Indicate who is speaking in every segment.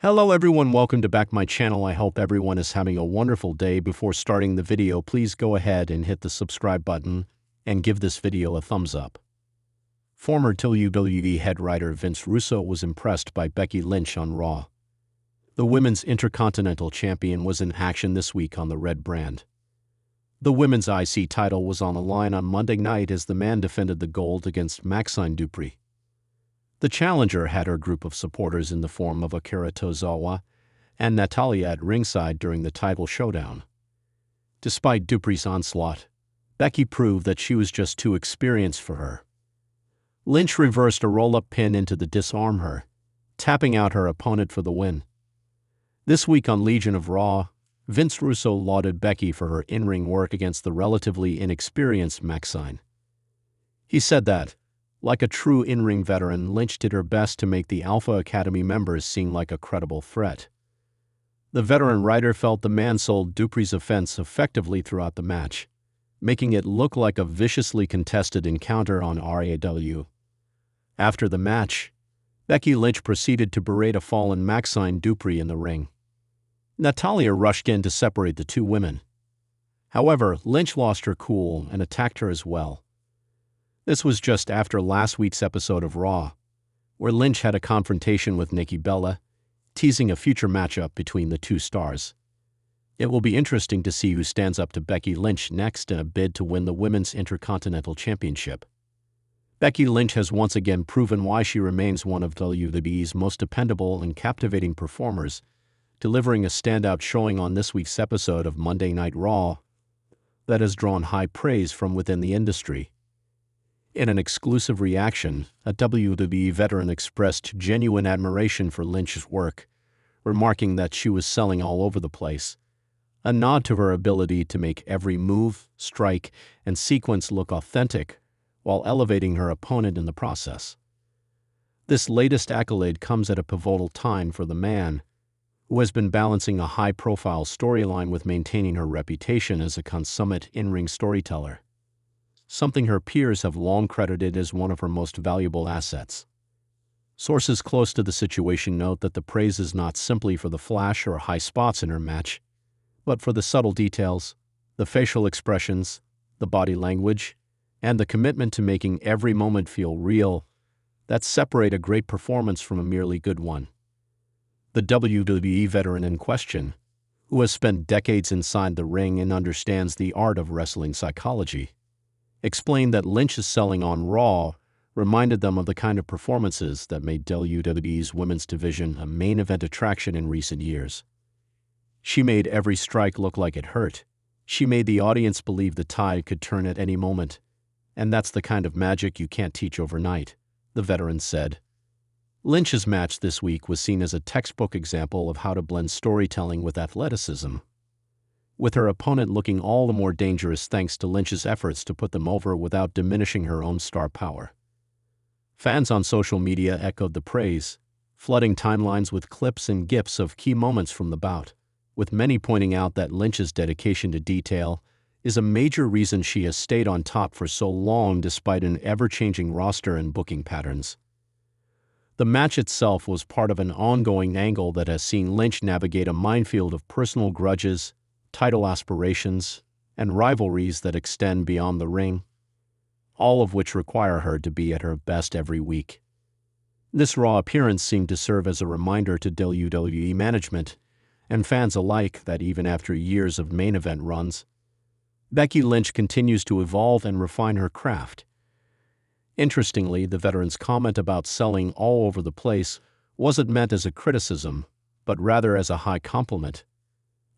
Speaker 1: Hello everyone, welcome to back my channel. I hope everyone is having a wonderful day. Before starting the video, please go ahead and hit the subscribe button and give this video a thumbs up. Former WWE head writer Vince Russo was impressed by Becky Lynch on Raw. The Women's Intercontinental Champion was in action this week on the Red brand. The Women's IC title was on the line on Monday night as the man defended the gold against Maxine Dupri. The challenger had her group of supporters in the form of Akira Tozawa and Natalya at ringside during the title showdown. Despite Dupri's onslaught, Becky proved that she was just too experienced for her. Lynch reversed a roll-up pin into the disarm her, tapping out her opponent for the win. This week on Legion of Raw, Vince Russo lauded Becky for her in-ring work against the relatively inexperienced Maxine. He said that, like a true in-ring veteran, Lynch did her best to make the Alpha Academy members seem like a credible threat. The veteran writer felt the man sold Dupri's offense effectively throughout the match, making it look like a viciously contested encounter on RAW. After the match, Becky Lynch proceeded to berate a fallen Maxine Dupri in the ring. Natalya rushed in to separate the two women. However, Lynch lost her cool and attacked her as well. This was just after last week's episode of Raw, where Lynch had a confrontation with Nikki Bella, teasing a future matchup between the two stars. It will be interesting to see who stands up to Becky Lynch next in a bid to win the Women's Intercontinental Championship. Becky Lynch has once again proven why she remains one of WWE's most dependable and captivating performers, delivering a standout showing on this week's episode of Monday Night Raw that has drawn high praise from within the industry. In an exclusive reaction, a WWE veteran expressed genuine admiration for Lynch's work, remarking that she was selling all over the place, a nod to her ability to make every move, strike, and sequence look authentic, while elevating her opponent in the process. This latest accolade comes at a pivotal time for the man, who has been balancing a high-profile storyline with maintaining her reputation as a consummate in-ring storyteller, something her peers have long credited as one of her most valuable assets. Sources close to the situation note that the praise is not simply for the flash or high spots in her match, but for the subtle details, the facial expressions, the body language, and the commitment to making every moment feel real that separate a great performance from a merely good one. The WWE veteran in question, who has spent decades inside the ring and understands the art of wrestling psychology, explained that Lynch's selling on Raw reminded them of the kind of performances that made WWE's women's division a main event attraction in recent years. She made every strike look like it hurt. She made the audience believe the tide could turn at any moment, and that's the kind of magic you can't teach overnight, the veteran said. Lynch's match this week was seen as a textbook example of how to blend storytelling with athleticism, with her opponent looking all the more dangerous thanks to Lynch's efforts to put them over without diminishing her own star power. Fans on social media echoed the praise, flooding timelines with clips and GIFs of key moments from the bout, with many pointing out that Lynch's dedication to detail is a major reason she has stayed on top for so long despite an ever-changing roster and booking patterns. The match itself was part of an ongoing angle that has seen Lynch navigate a minefield of personal grudges, title aspirations, and rivalries that extend beyond the ring, all of which require her to be at her best every week. This Raw appearance seemed to serve as a reminder to WWE management and fans alike that even after years of main event runs, Becky Lynch continues to evolve and refine her craft. Interestingly, the veteran's comment about selling all over the place wasn't meant as a criticism, but rather as a high compliment,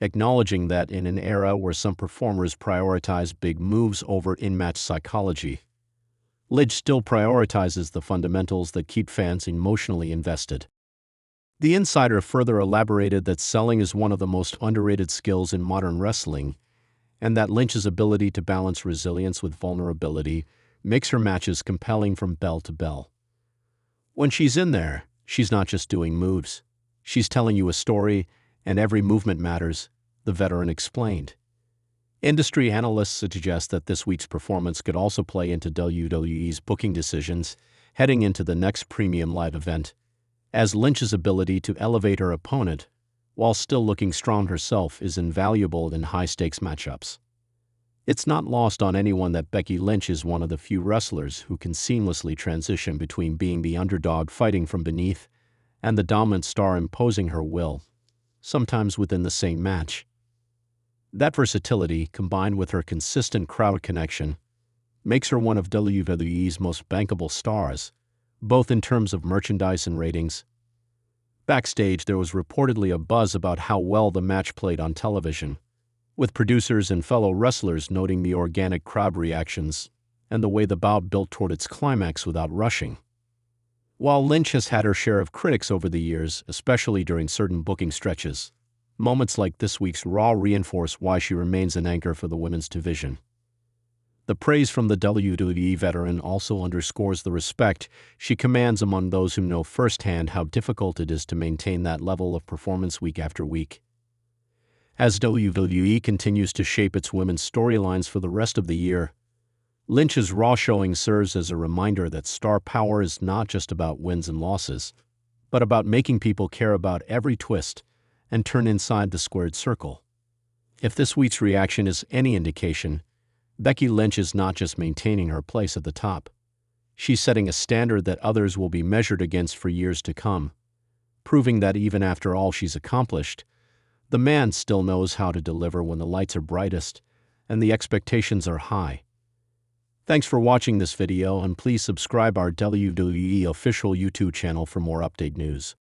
Speaker 1: acknowledging that in an era where some performers prioritize big moves over in-match psychology, Lynch still prioritizes the fundamentals that keep fans emotionally invested. The insider further elaborated that selling is one of the most underrated skills in modern wrestling, and that Lynch's ability to balance resilience with vulnerability makes her matches compelling from bell to bell. When she's in there, she's not just doing moves. She's telling you a story, and every movement matters, the veteran explained. Industry analysts suggest that this week's performance could also play into WWE's booking decisions heading into the next premium live event, as Lynch's ability to elevate her opponent while still looking strong herself is invaluable in high-stakes matchups. It's not lost on anyone that Becky Lynch is one of the few wrestlers who can seamlessly transition between being the underdog fighting from beneath and the dominant star imposing her will, sometimes within the same match. That versatility, combined with her consistent crowd connection, makes her one of WWE's most bankable stars, both in terms of merchandise and ratings. Backstage, there was reportedly a buzz about how well the match played on television, with producers and fellow wrestlers noting the organic crowd reactions and the way the bout built toward its climax without rushing. While Lynch has had her share of critics over the years, especially during certain booking stretches, moments like this week's Raw reinforce why she remains an anchor for the women's division. The praise from the WWE veteran also underscores the respect she commands among those who know firsthand how difficult it is to maintain that level of performance week after week. As WWE continues to shape its women's storylines for the rest of the year, Lynch's Raw showing serves as a reminder that star power is not just about wins and losses, but about making people care about every twist and turn inside the squared circle. If this week's reaction is any indication, Becky Lynch is not just maintaining her place at the top. She's setting a standard that others will be measured against for years to come, proving that even after all she's accomplished, the man still knows how to deliver when the lights are brightest and the expectations are high. Thanks for watching this video, and please subscribe our WWE official YouTube channel for more update news.